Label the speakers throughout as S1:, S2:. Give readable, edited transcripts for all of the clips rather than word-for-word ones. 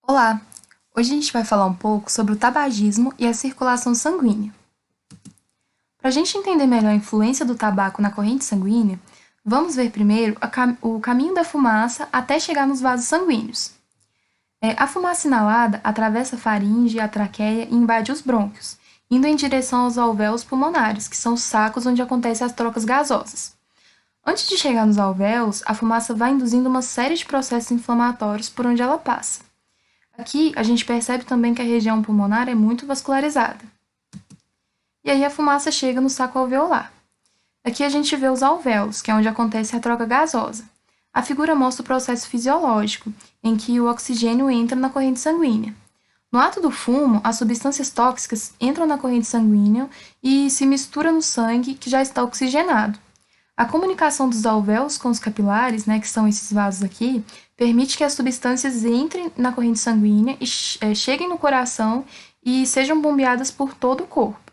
S1: Olá! Hoje a gente vai falar um pouco sobre o tabagismo e a circulação sanguínea. Para a gente entender melhor a influência do tabaco na corrente sanguínea, vamos ver primeiro o caminho da fumaça até chegar nos vasos sanguíneos. A fumaça inalada atravessa a faringe, a traqueia e invade os brônquios, indo em direção aos alvéolos pulmonares, que são os sacos onde acontecem as trocas gasosas. Antes de chegar nos alvéolos, a fumaça vai induzindo uma série de processos inflamatórios por onde ela passa. Aqui, a gente percebe também que a região pulmonar é muito vascularizada. E aí a fumaça chega no saco alveolar. Aqui a gente vê os alvéolos, que é onde acontece a troca gasosa. A figura mostra o processo fisiológico, em que o oxigênio entra na corrente sanguínea. No ato do fumo, as substâncias tóxicas entram na corrente sanguínea e se misturam no sangue que já está oxigenado. A comunicação dos alvéolos com os capilares, que são esses vasos aqui, permite que as substâncias entrem na corrente sanguínea e cheguem no coração e sejam bombeadas por todo o corpo.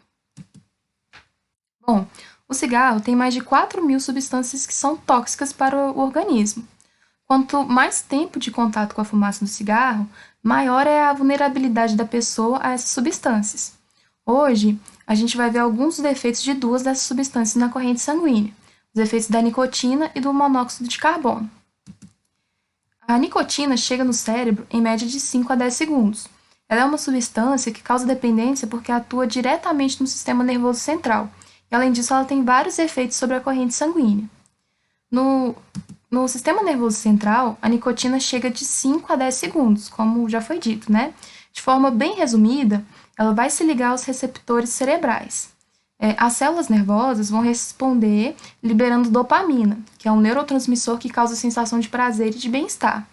S1: Bom, o cigarro tem mais de 4.000 substâncias que são tóxicas para o organismo. Quanto mais tempo de contato com a fumaça do cigarro, maior é a vulnerabilidade da pessoa a essas substâncias. Hoje, a gente vai ver alguns dos efeitos de duas dessas substâncias na corrente sanguínea: os efeitos da nicotina e do monóxido de carbono. A nicotina chega no cérebro em média de 5 a 10 segundos. Ela é uma substância que causa dependência porque atua diretamente no sistema nervoso central. E, além disso, ela tem vários efeitos sobre a corrente sanguínea. No sistema nervoso central, a nicotina chega de 5 a 10 segundos, como já foi dito, De forma bem resumida, ela vai se ligar aos receptores cerebrais. As células nervosas vão responder liberando dopamina, que é um neurotransmissor que causa sensação de prazer e de bem-estar.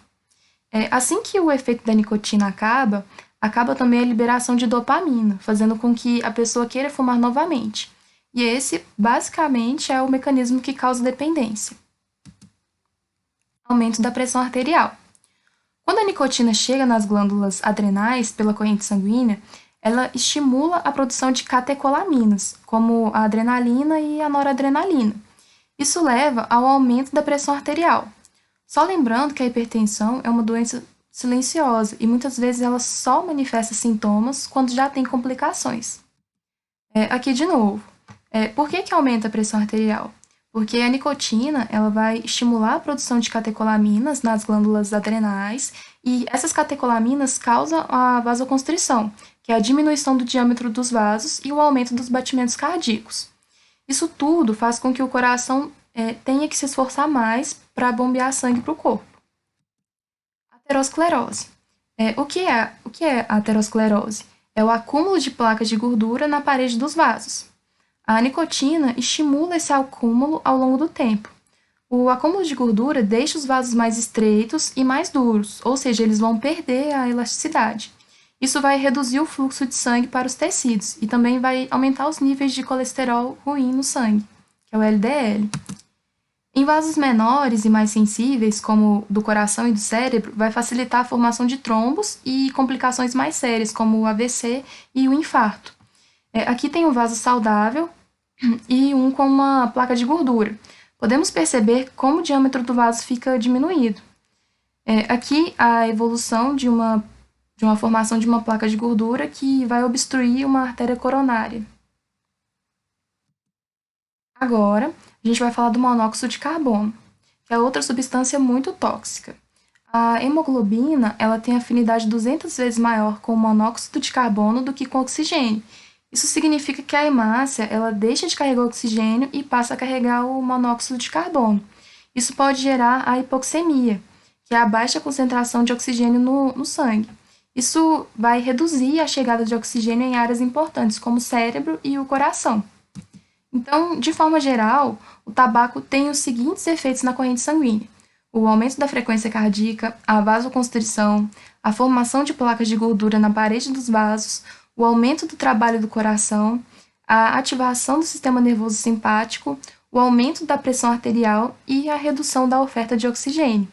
S1: Assim que o efeito da nicotina acaba também a liberação de dopamina, fazendo com que a pessoa queira fumar novamente. E esse, basicamente, é o mecanismo que causa dependência. Aumento da pressão arterial. Quando a nicotina chega nas glândulas adrenais pela corrente sanguínea, ela estimula a produção de catecolaminas, como a adrenalina e a noradrenalina. Isso leva ao aumento da pressão arterial. Só lembrando que a hipertensão é uma doença silenciosa e muitas vezes ela só manifesta sintomas quando já tem complicações. Aqui de novo. Por que aumenta a pressão arterial? Porque a nicotina ela vai estimular a produção de catecolaminas nas glândulas adrenais e essas catecolaminas causam a vasoconstrição, que é a diminuição do diâmetro dos vasos e o aumento dos batimentos cardíacos. Isso tudo faz com que o coração tenha que se esforçar mais para bombear sangue para o corpo. Aterosclerose. O que é a aterosclerose? É o acúmulo de placas de gordura na parede dos vasos. A nicotina estimula esse acúmulo ao longo do tempo. O acúmulo de gordura deixa os vasos mais estreitos e mais duros, ou seja, eles vão perder a elasticidade. Isso vai reduzir o fluxo de sangue para os tecidos e também vai aumentar os níveis de colesterol ruim no sangue, que é o LDL. Em vasos menores e mais sensíveis, como o do coração e do cérebro, vai facilitar a formação de trombos e complicações mais sérias, como o AVC e o infarto. Aqui tem um vaso saudável e um com uma placa de gordura. Podemos perceber como o diâmetro do vaso fica diminuído. Aqui a evolução de uma formação de uma placa de gordura que vai obstruir uma artéria coronária. Agora, a gente vai falar do monóxido de carbono, que é outra substância muito tóxica. A hemoglobina ela tem afinidade 200 vezes maior com o monóxido de carbono do que com o oxigênio. Isso significa que a hemácia ela deixa de carregar o oxigênio e passa a carregar o monóxido de carbono. Isso pode gerar a hipoxemia, que é a baixa concentração de oxigênio no sangue. Isso vai reduzir a chegada de oxigênio em áreas importantes, como o cérebro e o coração. Então, de forma geral, o tabaco tem os seguintes efeitos na corrente sanguínea: o aumento da frequência cardíaca, a vasoconstrição, a formação de placas de gordura na parede dos vasos, o aumento do trabalho do coração, a ativação do sistema nervoso simpático, o aumento da pressão arterial e a redução da oferta de oxigênio.